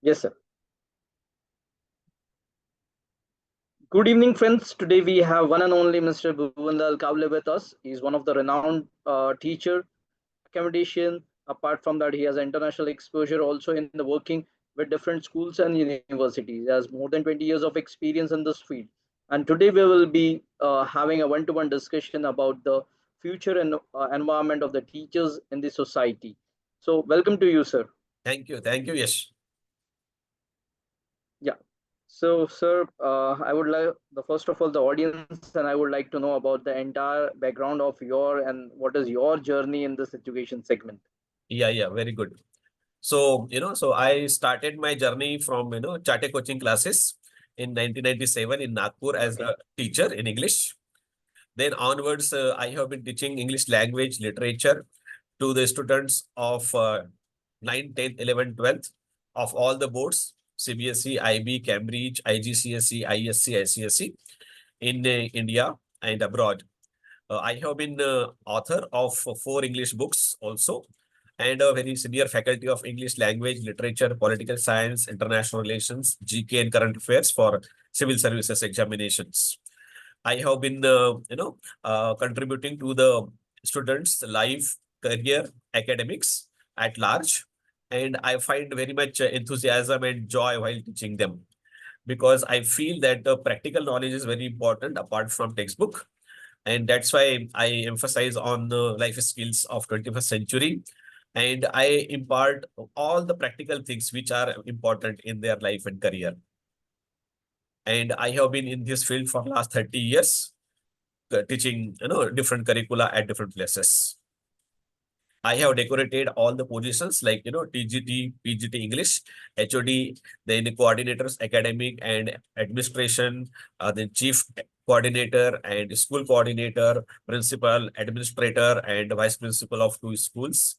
Yes, sir. Good evening, friends. Today we have one and only Mr. Bhuvandal Kavle with us. He's one of the renowned teacher, academician. Apart from that, he has international exposure also in the working with different schools and universities. He has more than 20 years of experience in this field. And today we will be having a one-to-one discussion about the future and environment of the teachers in the society. So, welcome to you, sir. Thank you. Thank you. Yes. Yeah. So, sir, I would like the first of all the audience, and I would like to know about the entire background of your and what is your journey in this education segment. Yeah. Very good. So I started my journey from, charter coaching classes in 1997 in Nagpur as Okay. a teacher in English. Then onwards, I have been teaching English language literature to the students of 9th, 10th, 11th, 12th of all the boards, CBSE, IB, Cambridge, IGCSE, ISC, ICSE in India and abroad. I have been author of four English books also, and a very senior faculty of English language, literature, political science, international relations, GK and current affairs for civil services examinations. I have been, contributing to the students' life, career, academics at large, and I find very much enthusiasm and joy while teaching them because I feel that the practical knowledge is very important apart from textbook, and that's why I emphasize on the life skills of 21st century, and I impart all the practical things which are important in their life and career. And I have been in this field for last 30 years, teaching different curricula at different places. I have decorated all the positions like TGT, PGT English, HOD, then the coordinators, academic and administration, then chief coordinator and school coordinator, principal, administrator, and vice principal of two schools.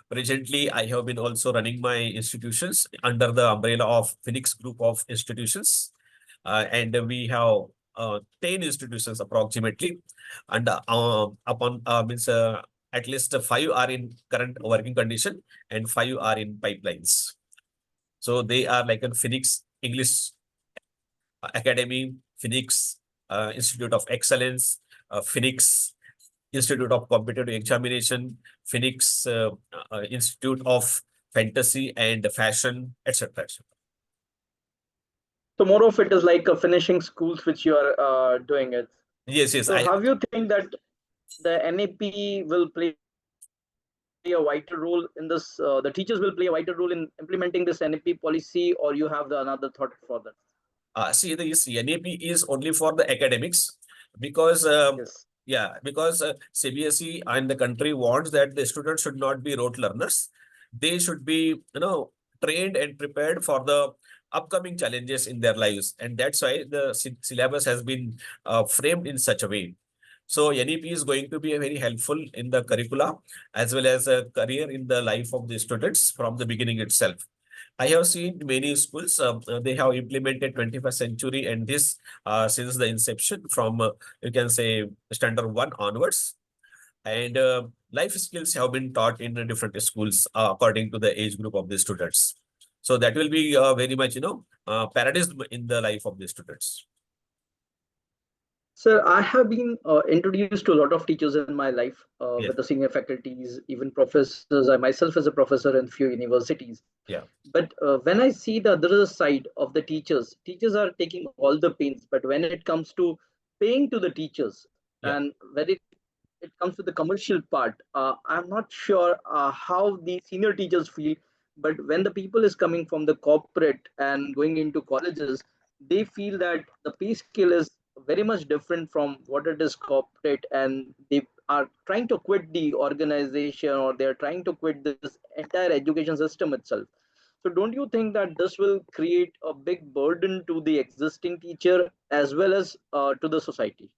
Presently, I have been also running my institutions under the umbrella of Phoenix Group of Institutions, and we have 10 institutions approximately, and upon means at least five are in current working condition and five are in pipelines. So they are like a Phoenix English Academy, Phoenix Institute of Excellence, Phoenix Institute of Competitive Examination, Phoenix Institute of Fantasy and Fashion, etc. So, more of it is like a finishing schools which you are doing it. Yes, So, I have you think that the NAP will play a vital role in this? The teachers will play a vital role in implementing this NAP policy, or you have the another thought for that? see, this NAP is only for the academics because, Yes. CBSE and the country wants that the students should not be rote learners. They should be, trained and prepared for the upcoming challenges in their lives. And that's why the syllabus has been framed in such a way. So NEP is going to be a very helpful in the curricula as well as a career in the life of the students from the beginning itself. I have seen many schools, they have implemented 21st century and this since the inception from, you can say, standard one onwards. And life skills have been taught in the different schools according to the age group of the students. So that will be very much, paradigm in the life of the students. Sir, I have been introduced to a lot of teachers in my life with Yes. the senior faculties, even professors. I myself as a professor in few universities. Yeah. But when I see the other side of the teachers, teachers are taking all the pains. But when it comes to paying to the teachers, Yeah. and when it comes to the commercial part, I'm not sure how the senior teachers feel. But when the people is coming from the corporate and going into colleges, they feel that the pay scale is very much different from what it is corporate, and they are trying to quit the organization, or they are trying to quit this entire education system itself. So don't you think that this will create a big burden to the existing teacher as well as to the society?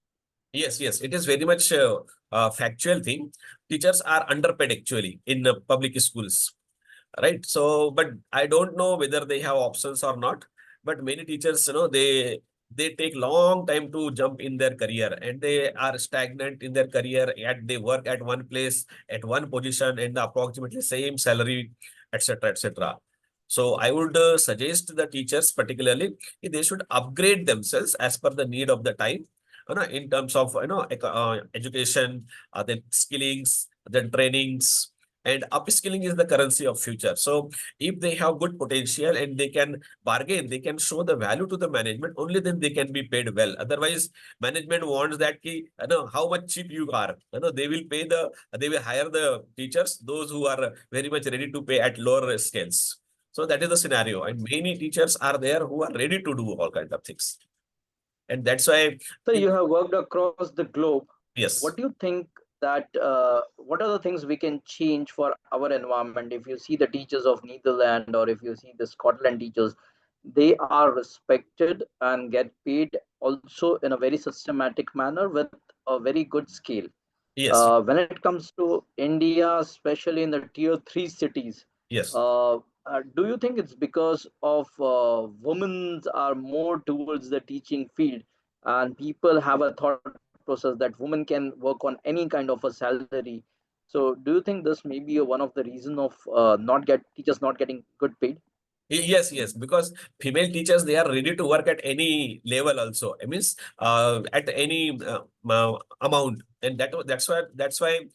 Yes. It is very much factual thing. Teachers are underpaid actually in public schools, right? So, but I don't know whether they have options or not. But many teachers, they take long time to jump in their career, and they are stagnant in their career. Yet they work at one place, at one position, and approximately same salary, etc., etc. So I would suggest the teachers, particularly, they should upgrade themselves as per the need of the time, in terms of education, then skillings, then trainings, and upskilling is the currency of future. So if they have good potential and they can bargain, they can show the value to the management. Only then they can be paid well. Otherwise, management wants that how much cheap you are. They will hire the teachers, those who are very much ready to pay at lower scales. So that is the scenario. And many teachers are there who are ready to do all kinds of things. And that's why, So you have worked across the globe. What yes, do you think that what are the things we can change for our environment? If you see the teachers of Netherlands or if you see the Scotland teachers, they are respected and get paid also in a very systematic manner with a very good scale. yes, When it comes to India, especially in the tier three cities, yes. do you think it's because of women are more towards the teaching field and people have a thought process that women can work on any kind of a salary? So, do you think this may be one of the reason of not get teachers not getting good paid? Yes, yes, because female teachers, they are ready to work at any level also. I means at any amount, and that's why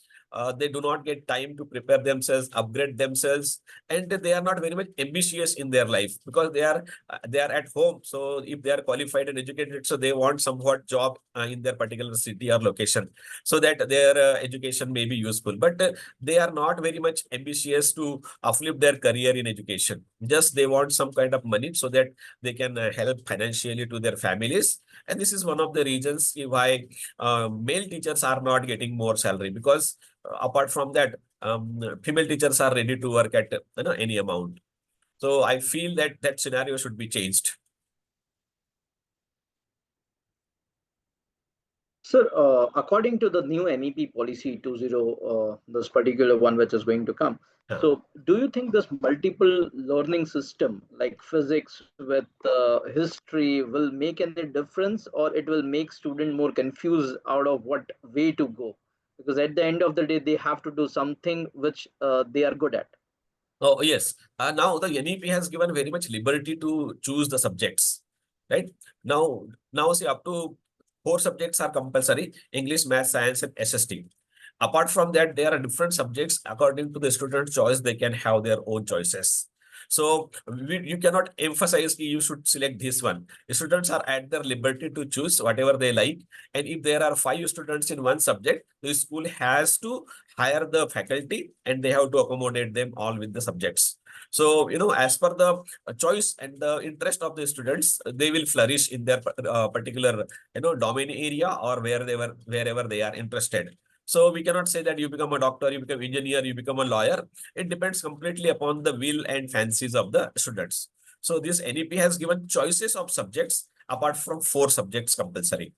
they do not get time to prepare themselves, upgrade themselves, and they are not very much ambitious in their life because they are at home. So if they are qualified and educated, so they want somewhat job in their particular city or location, so that their education may be useful. But they are not very much ambitious to uplift their career in education. Just they want some kind of money so that they can help financially to their families. And this is one of the reasons why male teachers are not getting more salary, because apart from that, female teachers are ready to work at any amount. So I feel that that scenario should be changed. Sir, according to the new NEP policy 20, this particular one which is going to come, Huh. so do you think this multiple learning system like physics with history will make any difference, or it will make student more confused out of what way to go? Because at the end of the day, they have to do something which they are good at. Oh, yes. Now the NEP has given very much liberty to choose the subjects, right? Now see, up to four subjects are compulsory: English, Math, Science, and SST. Apart from that, there are different subjects according to the student's choice. They can have their own choices. So you cannot emphasize that you should select this one. The students are at their liberty to choose whatever they like. And if there are five students in one subject, the school has to hire the faculty and they have to accommodate them all with the subjects. So, as per the choice and the interest of the students, they will flourish in their particular, domain area, or wherever they are interested. So we cannot say that you become a doctor, you become engineer, you become a lawyer. It depends completely upon the will and fancies of the students. So this NEP has given choices of subjects apart from four subjects compulsory.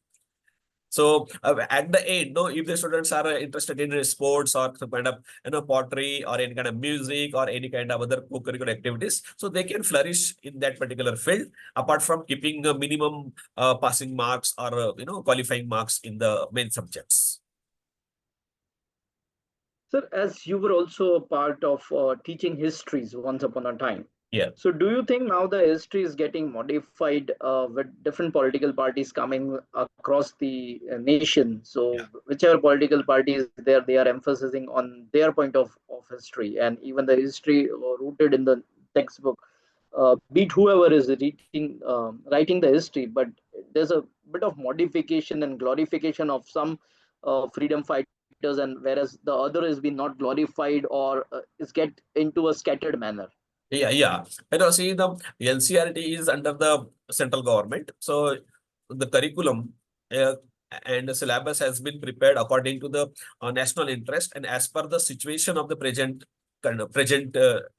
So at the end, no, if the students are interested in sports or some kind of pottery or any kind of music or any kind of other co-curricular activities, so they can flourish in that particular field. Apart from keeping a minimum passing marks or qualifying marks in the main subjects. Sir, as you were also a part of teaching histories once upon a time, Yeah, so do you think now the history is getting modified with different political parties coming across the nation? So yeah, whichever political party is there, they are emphasizing on their point of history, and even the history rooted in the textbook. Be it whoever is writing the history, but there's a bit of modification and glorification of some freedom fighters, and whereas the other is being not glorified or is get into a scattered manner. yeah, yeah. See, the NCRT is under the central government. So the curriculum uh, and the syllabus has been prepared according to the national interest and as per the situation of the present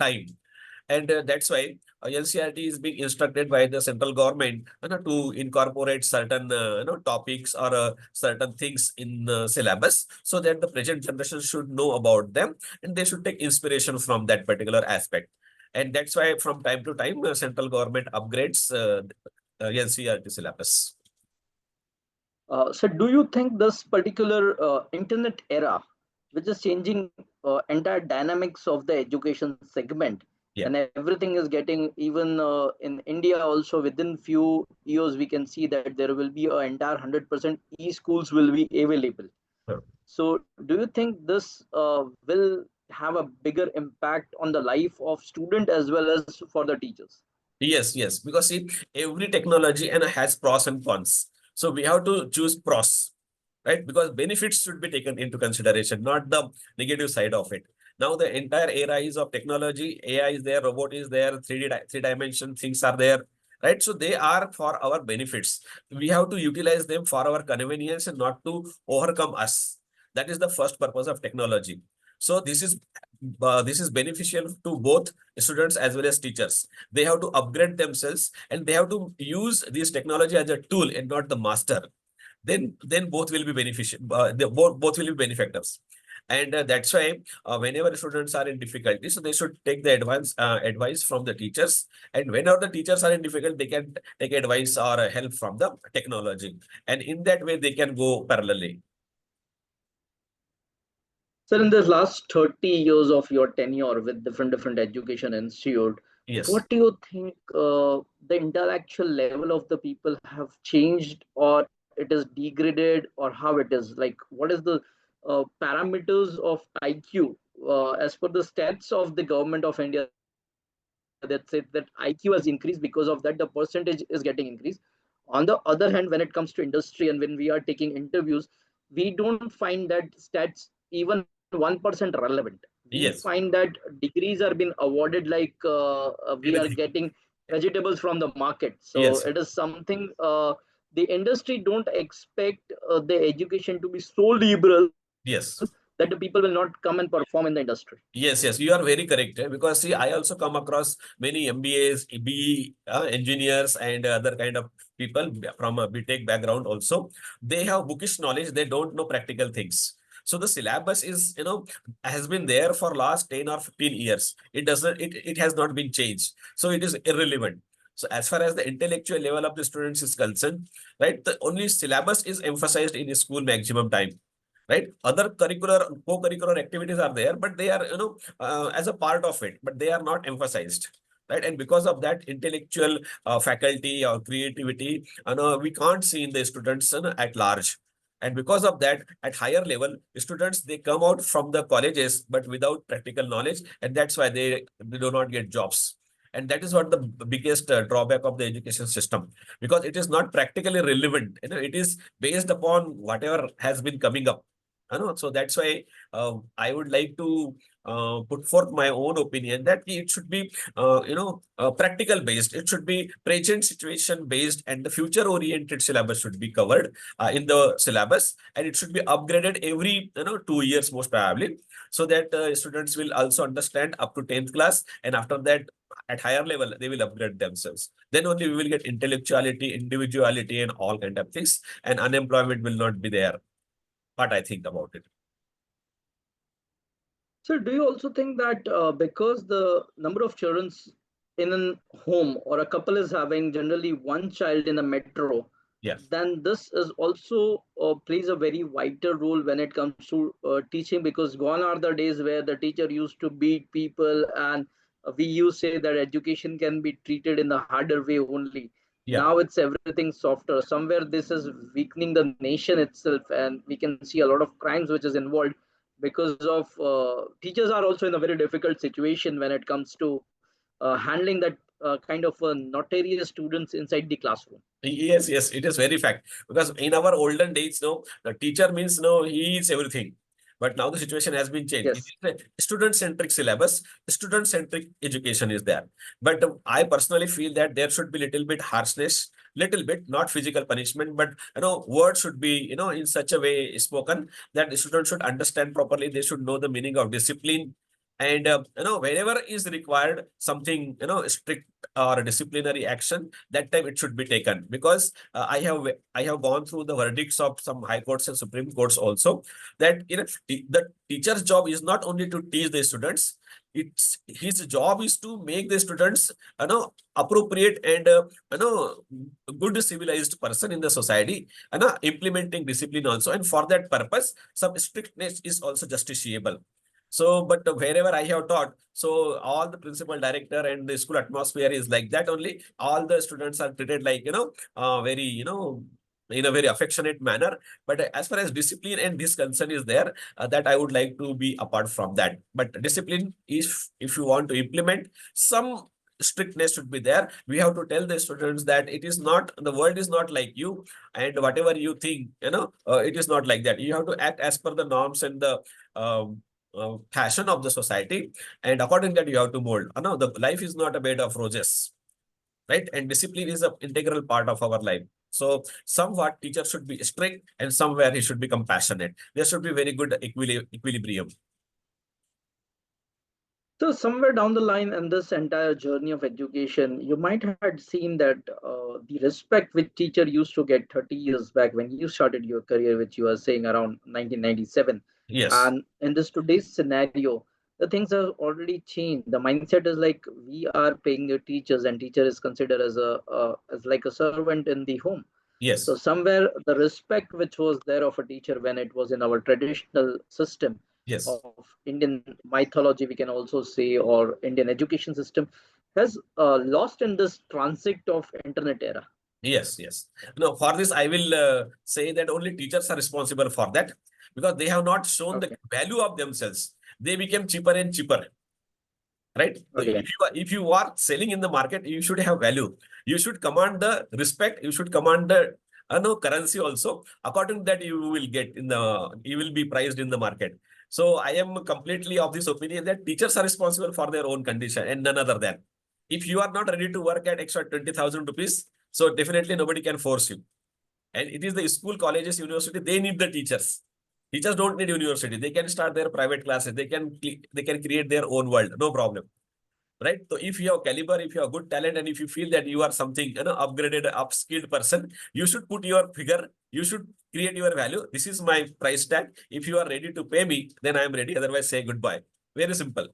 time. And that's why NCRT is being instructed by the central government to incorporate certain topics or certain things in syllabus, so that the present generation should know about them and they should take inspiration from that particular aspect. And that's why from time to time, central government upgrades NCRT syllabus. So do you think this particular internet era, which is changing entire dynamics of the education segment, Yeah. and everything is getting, even in India also, within few years we can see that there will be a entire 100% e-schools will be available. Sure. So do you think this will have a bigger impact on the life of student as well as for the teachers? Yes, yes. Because see, every technology and has pros and cons. So we have to choose pros, right? Because benefits should be taken into consideration, not the negative side of it. Now the entire era is of technology. AI is there, robot is there, 3D, three dimension things are there, right? So they are for our benefits. We have to utilize them for our convenience and not to overcome us. That is the first purpose of technology. So this is beneficial to both students as well as teachers. They have to upgrade themselves and they have to use this technology as a tool and not the master. Then both will be beneficial. Both will be benefactors. And that's why whenever students are in difficulty, so they should take the advice from the teachers. And whenever the teachers are in difficulty, they can take advice or help from the technology. And in that way, they can go parallelly. So in this last 30 years of your tenure with different education institute, Yes. what do you think the intellectual level of the people have changed, or it is degraded, or how it is? Like, what is the parameters of IQ as per the stats of the government of India that said that IQ has increased, because of that the percentage is getting increased. On the other hand, when it comes to industry and when we are taking interviews, we don't find that stats even 1% relevant. We find that Yes. degrees are being awarded like we are Anything. getting vegetables from the market. So Yes. it is something the industry don't expect the education to be so liberal that the Yes. people will not come and perform in the industry. Yes, yes, you are very correct. Because see, I also come across many MBAs, BE engineers, and other kind of people from a BTech background also. They have bookish knowledge. They don't know practical things. So the syllabus is, has been there for last 10 or 15 years. It has not been changed. So it is irrelevant. So as far as the intellectual level of the students is concerned, right, the only syllabus is emphasized in school maximum time, right? Other curricular, co-curricular activities are there, but they are, as a part of it, but they are not emphasized, right? And because of that, intellectual faculty or creativity, we can't see in the students at large. And because of that, at higher level, students, they come out from the colleges, but without practical knowledge, and that's why they do not get jobs. And that is what the biggest drawback of the education system, because it is not practically relevant. It is based upon whatever has been coming up. So that's why I would like to put forth my own opinion that it should be, practical based. It should be present situation based, and the future oriented syllabus should be covered in the syllabus, and it should be upgraded every 2 years most probably, so that students will also understand up to 10th class, and after that, at higher level, they will upgrade themselves. Then only we will get intellectuality, individuality, and all kind of things, and unemployment will not be there. What I think about it. So, do you also think that because the number of children in a home or a couple is having generally one child in a metro, Yeah. then this is also plays a very vital role when it comes to teaching, because gone are the days where the teacher used to beat people, and we used to say that education can be treated in the harder way only. Yeah. Now it's everything softer. Somewhere this is weakening the nation itself, and we can see a lot of crimes which is involved because of teachers are also in a very difficult situation when it comes to handling that kind of notorious students inside the classroom. Yes, yes, it is very fact. Because in our olden days, no, the teacher means no, he is everything. But now the situation has been changed. It Yes. is a student-centric syllabus, student-centric education is there. But I personally feel that there should be little bit harshness, little bit, not physical punishment, but words should be, in such a way spoken that the student should understand properly. They should know the meaning of discipline. And whenever is required something, strict or disciplinary action, that time it should be taken. Because I have gone through the verdicts of some high courts and supreme courts also, that the teacher's job is not only to teach the students, it's his job is to make the students appropriate and good civilized person in the society, and implementing discipline also. And for that purpose, some strictness is also justiciable. So, but wherever I have taught, so all the principal director and the school atmosphere is like that only. All the students are treated like, very, in a very affectionate manner. But as far as discipline and this concern is there, that I would like to be apart from that. But discipline, if you want to implement, some strictness should be there. We have to tell the students that it is not, the world is not like you, and whatever you think, it is not like that. You have to act as per the norms and the fashion of the society, and according that you have to mold. No, the life is not a bed of roses, right? And discipline is an integral part of our life. So somewhat teacher should be strict, and somewhere he should be compassionate. There should be very good equilibrium. So somewhere down the line in this entire journey of education, you might have seen that the respect which teacher used to get 30 years back when you started your career, which you are saying around 1997, Yes, and in this today's scenario, the things have already changed. The mindset is like we are paying your teachers, and teacher is considered as a as like a servant in the home. So yes, somewhere the respect which was there of a teacher when it was in our traditional system yes. of Indian mythology, we can also say, or Indian education system, has lost in this transit of internet era. Yes, yes. No, for this, I will say that only teachers are responsible for that, because they have not shown the Okay. value of themselves. They became cheaper and cheaper, right? So Okay. if you are selling in the market, you should have value. You should command the respect. You should command the no currency also. According to that, you will be priced in the market. So I am completely of this opinion that teachers are responsible for their own condition and none other than. If you are not ready to work at extra 20,000 rupees, so definitely nobody can force you. And it is the school, colleges, university, they need the teachers. Teachers don't need university. They can start their private classes. They can create their own world. No problem. Right. So if you have caliber, if you have good talent, and if you feel that you are something, upgraded, upskilled person, you should put your figure. You should create your value. This is my price tag. If you are ready to pay me, then I am ready. Otherwise, say goodbye. Very simple.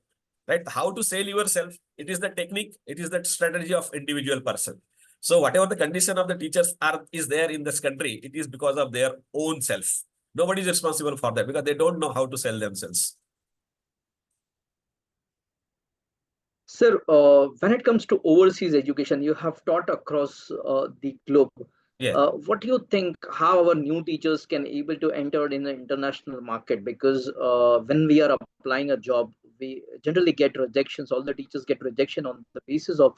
Right. How to sell yourself? It is the technique. It is the strategy of individual person. So whatever the condition of the teachers is there in this country, it is because of their own self. Nobody is responsible for that because they don't know how to sell themselves. Sir, when it comes to overseas education, you have taught across the globe. Yeah. What do you think how our new teachers can able to enter in the international market? Because when we are applying a job, we generally get rejections. All the teachers get rejection on the basis of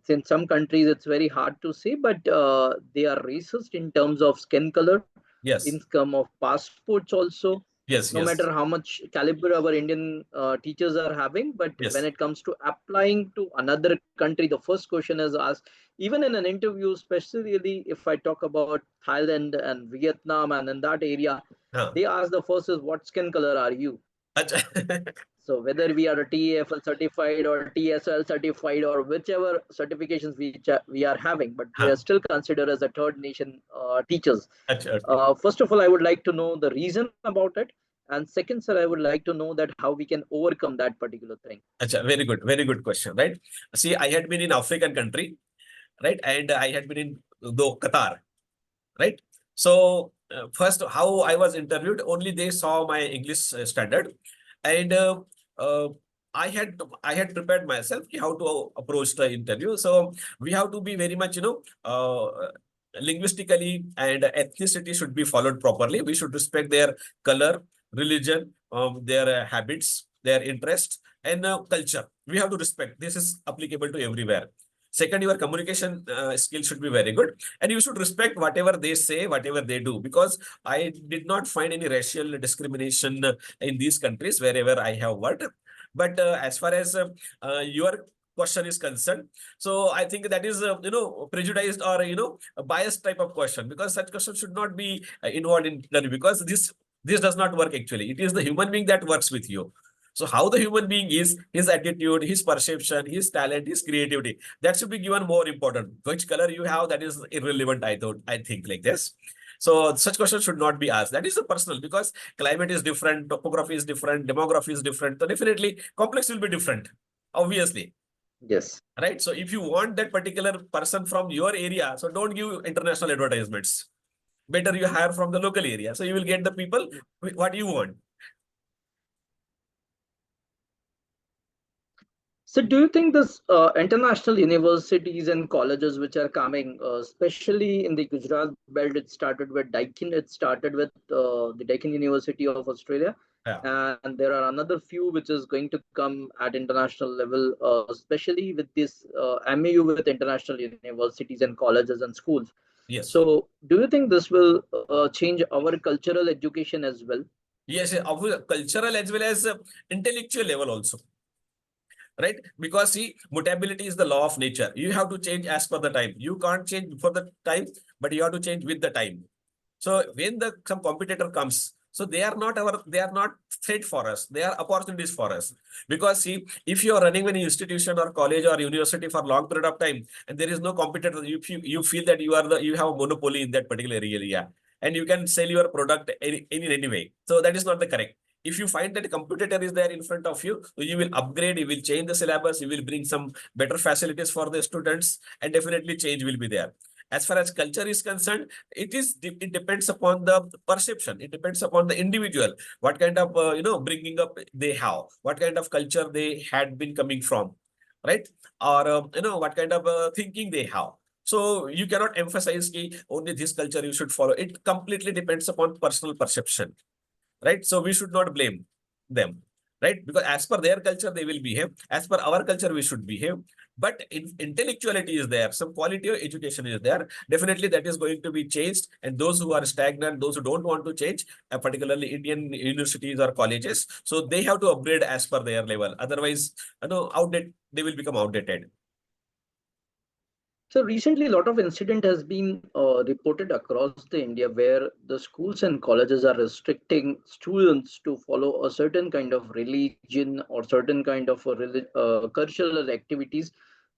in some countries it's very hard to say, but they are racist in terms of skin color, in Yes. terms of passports also, Yes. no matter Yes. how much caliber our Indian teachers are having. But when Yes. it comes to applying to another country, the first question is asked, even in an interview, especially if I talk about Thailand and Vietnam and in that area, Huh. they ask the first is what skin color are you? Acha. So whether we are a TEFL certified or TSL certified or whichever certifications we are having, but we Huh. are still considered as a third nation teachers. Acha, okay. First of all, I would like to know the reason about it, and second, sir, I would like to know that how we can overcome that particular thing. Acha, very good question, right? See, I had been in African country, right? And I had been in Qatar, right? So first, how I was interviewed, only they saw my English standard, and uh, I had I had prepared myself how to approach the interview. So we have to be very much, linguistically and ethnicity should be followed properly. We should respect their color, religion, their habits, their interests, and culture. We have to respect. This is applicable to everywhere. Second, your communication skill should be very good, and you should respect whatever they say, whatever they do, because I did not find any racial discrimination in these countries wherever I have worked. But as far as your question is concerned, so I think that is prejudiced or a biased type of question, because such question should not be involved in interview, because this does not work actually. It is the human being that works with you. So how the human being is, his attitude, his perception, his talent, his creativity, that should be given more important. Which color you have, that is irrelevant, I think like this. So such questions should not be asked. That is a personal, because climate is different, topography is different, demography is different. So definitely complex will be different, obviously. Yes. Right. So if you want that particular person from your area, so don't give international advertisements. Better you hire from the local area. So you will get the people what you want. So, do you think this international universities and colleges which are coming, especially in the Gujarat belt, it started with Daikin, it started with the Daikin University of Australia, Yeah. and there are another few which is going to come at international level, especially with this MAU with international universities and colleges and schools. Yes. So, do you think this will change our cultural education as well? Yes, of cultural as well as intellectual level also, right? Because see, mutability is the law of nature. You have to change as per the time. You can't change before the time, but you have to change with the time. So when the some competitor comes, so they are not threat for us. They are opportunities for us. Because see, if you are running an institution or college or university for long period of time, and there is no competitor, you feel that you have a monopoly in that particular area, and you can sell your product in any way. So that is not the correct. If you find that a competitor is there in front of you, so you will upgrade, you will change the syllabus, you will bring some better facilities for the students, and definitely change will be there. As far as culture is concerned, it depends upon the perception. It depends upon the individual, what kind of bringing up they have, what kind of culture they had been coming from, right? Or what kind of thinking they have. So you cannot emphasize ki only this culture you should follow. It completely depends upon personal perception, right? So we should not blame them, right? Because as per their culture, they will behave. As per our culture, we should behave. But intellectuality is there, some quality of education is there. Definitely, that is going to be changed. And those who are stagnant, those who don't want to change, particularly Indian universities or colleges, so they have to upgrade as per their level. Otherwise, outdated, they will become outdated. So recently, a lot of incident has been reported across the India where the schools and colleges are restricting students to follow a certain kind of religion or certain kind of cultural activities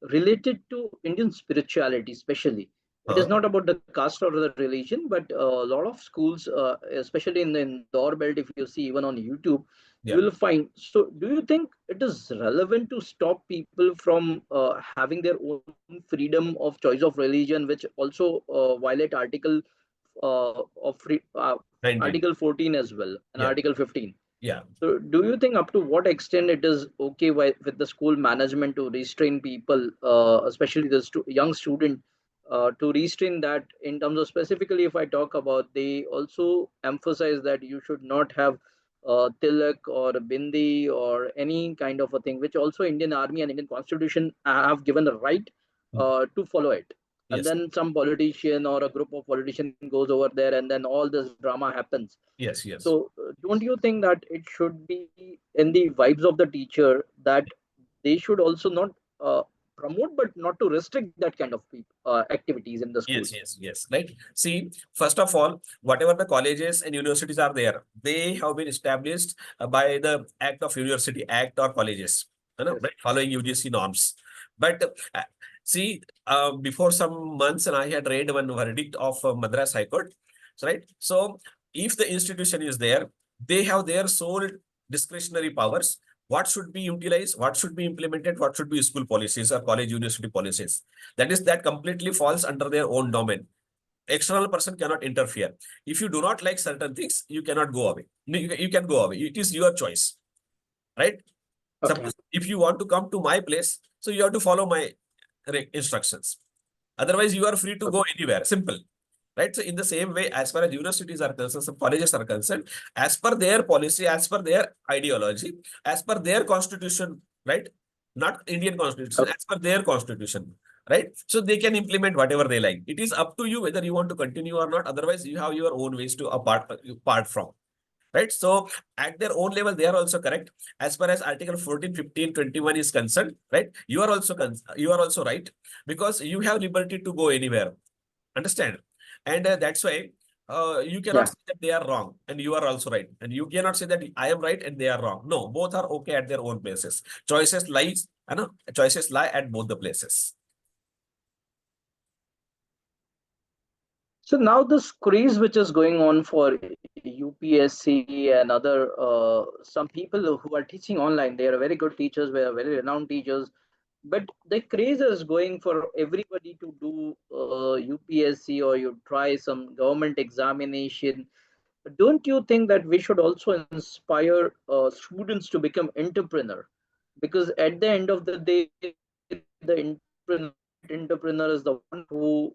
related to Indian spirituality, especially. It is Huh? not about the caste or the religion, but a lot of schools, especially in the Indore belt, if you see even on YouTube, you Yeah. will find. So, do you think it is relevant to stop people from having their own freedom of choice of religion, which also violate Nineteen. Article 14 as well and Yeah. Article 15? Yeah. So, do you think up to what extent it is okay with the school management to restrain people, especially the young student, to restrain that in terms of specifically, if I talk about, they also emphasize that you should not have tilak or bindi or any kind of a thing, which also Indian Army and Indian Constitution have given the right Hmm. to follow it. And Yes. then some politician or a group of politician goes over there, and then all this drama happens. Yes. Yes. So, don't you think that it should be in the vibes of the teacher that they should also not uh, promote, but not to restrict that kind of activities in the school? Yes, yes, yes. Right. See, first of all, whatever the colleges and universities are there, they have been established by the Act of University Act or colleges, Yes. right, following UGC norms. But see, before some months, and I had read one verdict of Madras High Court, right? So, if the institution is there, they have their sole discretionary powers. What should be utilized, what should be implemented, what should be school policies or college university policies. That completely falls under their own domain. External person cannot interfere. If you do not like certain things, you cannot go away. You can go away. It is your choice, right? Okay. Suppose if you want to come to my place, so you have to follow my instructions. Otherwise, you are free to go Okay. anywhere. Simple. Right. So, in the same way, as far as universities are concerned, some colleges are concerned, as per their policy, as per their ideology, as per their constitution, right? Not Indian constitution, Okay. as per their constitution, right? So they can implement whatever they like. It is up to you whether you want to continue or not. Otherwise, you have your own ways to apart from. Right. So at their own level, they are also correct. As far as Article 14, 15, 21 is concerned, right? You are also right because you have liberty to go anywhere. Understand? And that's why you cannot Yeah. say that they are wrong and you are also right. And you cannot say that I am right and they are wrong. No, both are okay at their own places. Choices lie at both the places. So now this craze which is going on for UPSC and other some people who are teaching online, they are very good teachers, they are very renowned teachers, but the craze is going for everybody to do UPSC or you try some government examination. Don't you think that we should also inspire students to become entrepreneur? because at the end of the day, the entrepreneur is the one who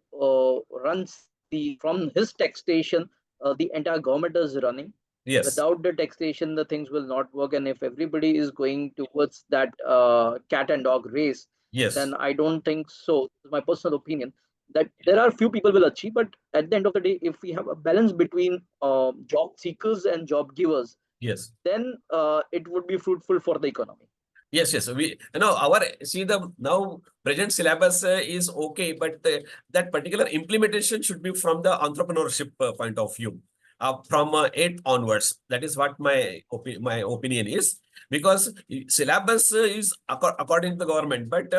runs the, from his taxation, the entire government is running. Yes, Without the taxation, the things will not work. And if everybody is going towards that cat and dog race, yes, then I don't think so. This is my personal opinion, that there are few people will achieve, but at the end of the day, if we have a balance between job seekers and job givers, yes. then it would be fruitful for the economy. Yes, yes. We, our, see, the now present syllabus is okay, but that particular implementation should be from the entrepreneurship point of view, from 8th onwards. That is what my opinion is, because syllabus is according to the government, but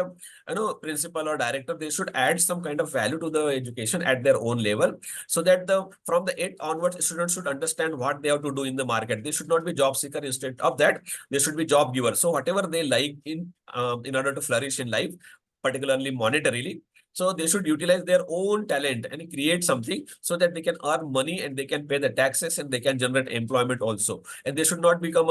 principal or director, they should add some kind of value to the education at their own level, so that the from the 8th onwards, students should understand what they have to do in the market. They should not be job seeker. Instead of that, they should be job givers. So whatever they like in order to flourish in life, particularly monetarily, so they should utilize their own talent and create something so that they can earn money and they can pay the taxes and they can generate employment also. And they should not become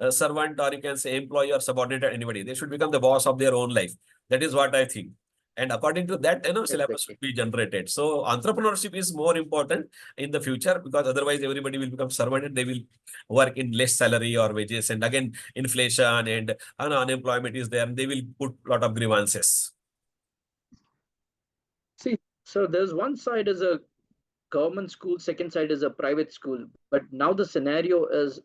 a servant, or you can say employee or subordinate to anybody. They should become the boss of their own life. That is what I think. And according to that, syllabus should Exactly. be generated. So entrepreneurship is more important in the future, because otherwise everybody will become servant and they will work in less salary or wages. And again, inflation and unemployment is there, and they will put a lot of grievances. See, so there's one side is a government school, second side is a private school. But now the scenario is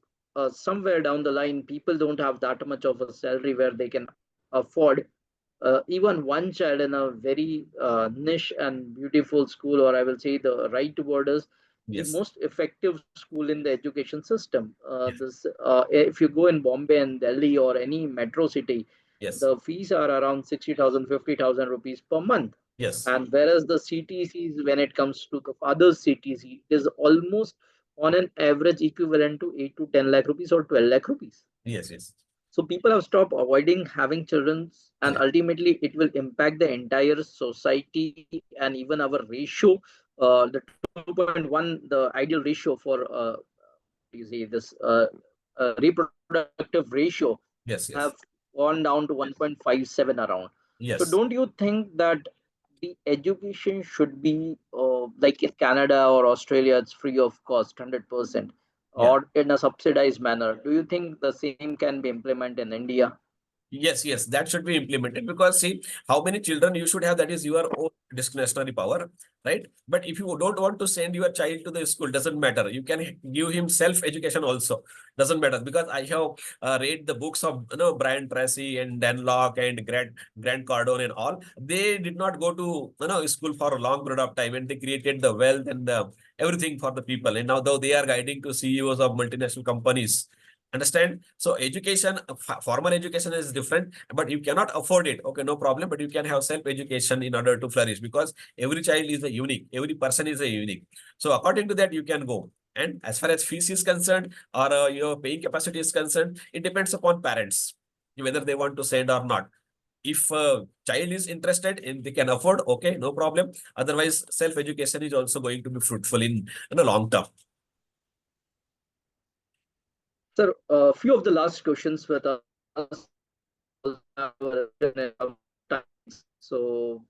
somewhere down the line, people don't have that much of a salary where they can afford even one child in a very niche and beautiful school, or I will say the right word is the Yes. most effective school in the education system. Yes. If you go in Bombay and Delhi or any metro city, Yes. the fees are around 60,000, 50,000 rupees per month. Yes. And whereas the CTCs, when it comes to the other CTC, is almost on an average equivalent to 8 to 10 lakh rupees or 12 lakh rupees. Yes. Yes. So people have stopped avoiding having children, and Yes. ultimately it will impact the entire society and even our ratio. The 2.1, the ideal ratio for what do you say this reproductive ratio have Yes. Yes. gone down to 1.57 around. So don't Yes. you think that the education should be like in Canada or Australia, it's free of cost, 100%, Yeah. or in a subsidized manner? Do you think the same can be implemented in India? Yes, yes, that should be implemented, because see how many children you should have, that is your own discretionary power, right? But if you don't want to send your child to the school, doesn't matter. You can give him self-education also, doesn't matter, because I have read the books of Brian Tracy and Dan Locke and Grant Cardone and all. They did not go to school for a long period of time, and they created the wealth and the everything for the people. And now though they are guiding to CEOs of multinational companies. Understand? So education, formal education is different, but you cannot afford it. Okay, no problem. But you can have self-education in order to flourish, because every child is a unique, every person is a unique. So according to that, you can go. And as far as fees is concerned, or your paying capacity is concerned, it depends upon parents whether they want to send or not. If a child is interested and they can afford, okay, no problem. Otherwise, self-education is also going to be fruitful in the long term. Sir, a few of the last questions with us, because we also have times. So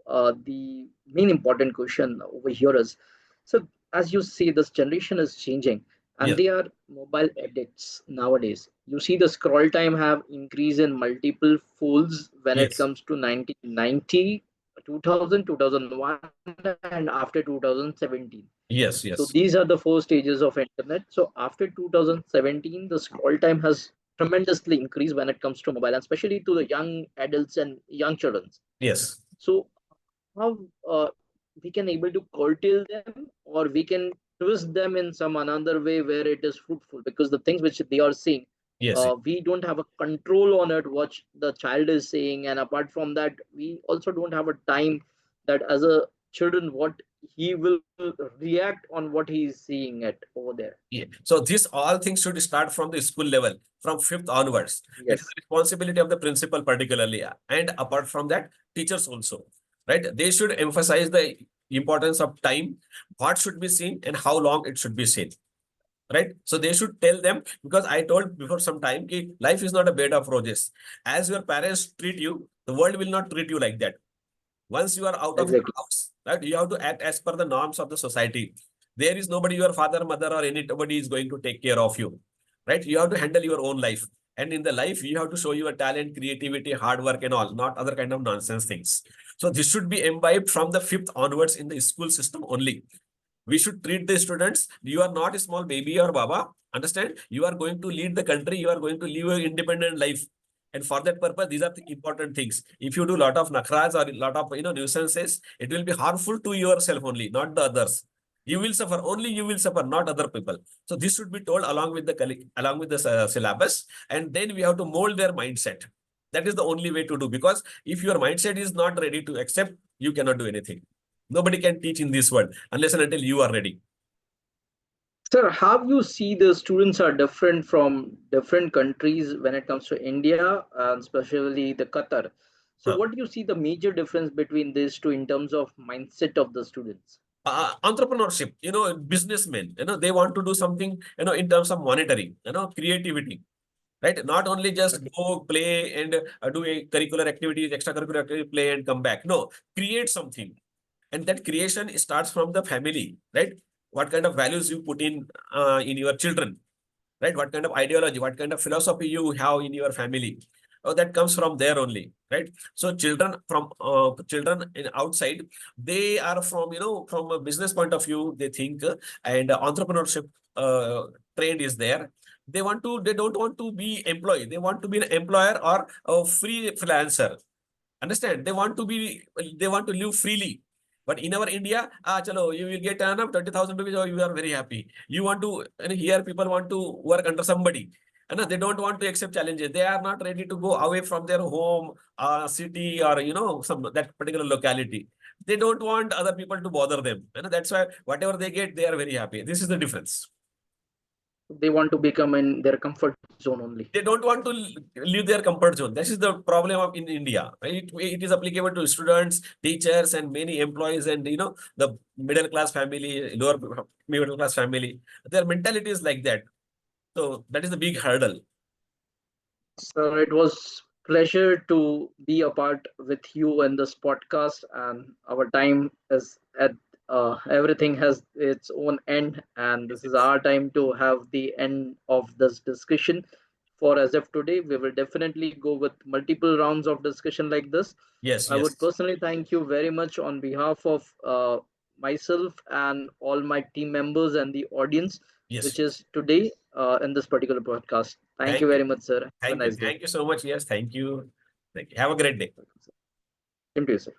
the main important question over here is, so as you see, this generation is changing, and Yes, they are mobile addicts nowadays. You see the scroll time have increased in multiple folds when it yes, comes to 1990, 2000, 2001, and after 2017. yes, So yes, these are the four stages of internet. So after 2017, the scroll time has tremendously increased when it comes to mobile, and especially to the young adults and young children. yes, So how we can able to curtail them, or we can twist them in some another way where it is fruitful, because the things which they are seeing, yes. we don't have a control on it what the child is saying. And apart from that, we also don't have a time that as a children what he will react on what he is seeing it over there. Yeah. So this all things should start from the school level, from fifth onwards. It is Yes. the responsibility of the principal particularly, and apart from that, teachers also, right? They should emphasize the importance of time, what should be seen and how long it should be seen. right? So they should tell them, because I told before some time, life is not a bed of roses. As your parents treat you, the world will not treat you like that. Once you are out of your Exactly. house, right, you have to act as per the norms of the society. There is nobody, your father, mother, or anybody is going to take care of you, right? You have to handle your own life. And in the life, you have to show your talent, creativity, hard work, and all, not other kind of nonsense things. So this should be imbibed from the fifth onwards in the school system only. We should treat the students. You are not a small baby or baba. Understand? You are going to lead the country. You are going to live an independent life. And for that purpose, these are the important things. If you do a lot of nakras or a lot of nuisances, it will be harmful to yourself only, not the others. You will suffer. Only you will suffer, not other people. So this should be told along with the syllabus, and then we have to mold their mindset. That is the only way to do, because if your mindset is not ready to accept, you cannot do anything. Nobody can teach in this world unless and until you are ready. Sir, how you see the students are different from different countries when it comes to India and especially the Qatar. So, Huh. what do you see the major difference between these two in terms of mindset of the students? Entrepreneurship, businessmen, they want to do something, in terms of monetary, creativity, right? Not only just Okay. go play and do a curricular activities, extracurricular activity, play and come back. No, create something. And that creation starts from the family, right? What kind of values you put in your children, right? What kind of ideology, what kind of philosophy you have in your family. Oh, that comes from there only, right? So children in outside, they are from a business point of view, they think, and entrepreneurship uh, trend is there. They don't want to be employee. They want to be an employer or a free freelancer. Understand? They want to live freely. But in our India, chalo, you will get 20,000 rupees, or you are very happy. You want to, and here people want to work under somebody. And they don't want to accept challenges. They are not ready to go away from their home, city, or some that particular locality. They don't want other people to bother them. And that's why whatever they get, they are very happy. This is the difference. They want to become in their comfort zone only. They don't want to leave their comfort zone. This is the problem of in India. It is applicable to students, teachers, and many employees, and the middle class family, lower middle class family. Their mentality is like that. So that is the big hurdle. So it was pleasure to be a part with you in this podcast, and our time is at everything has its own end, and Yes, this is yes, our time to have the end of this discussion. For as of today, we will definitely go with multiple rounds of discussion like this. yes, I would yes, personally thank you very much on behalf of myself and all my team members and the audience, yes. which is today in this particular podcast. Thank you Thank you, very much, sir. Have a nice day. thank you so much. Yes, thank you. Thank you. Have a great day. Same to you, sir.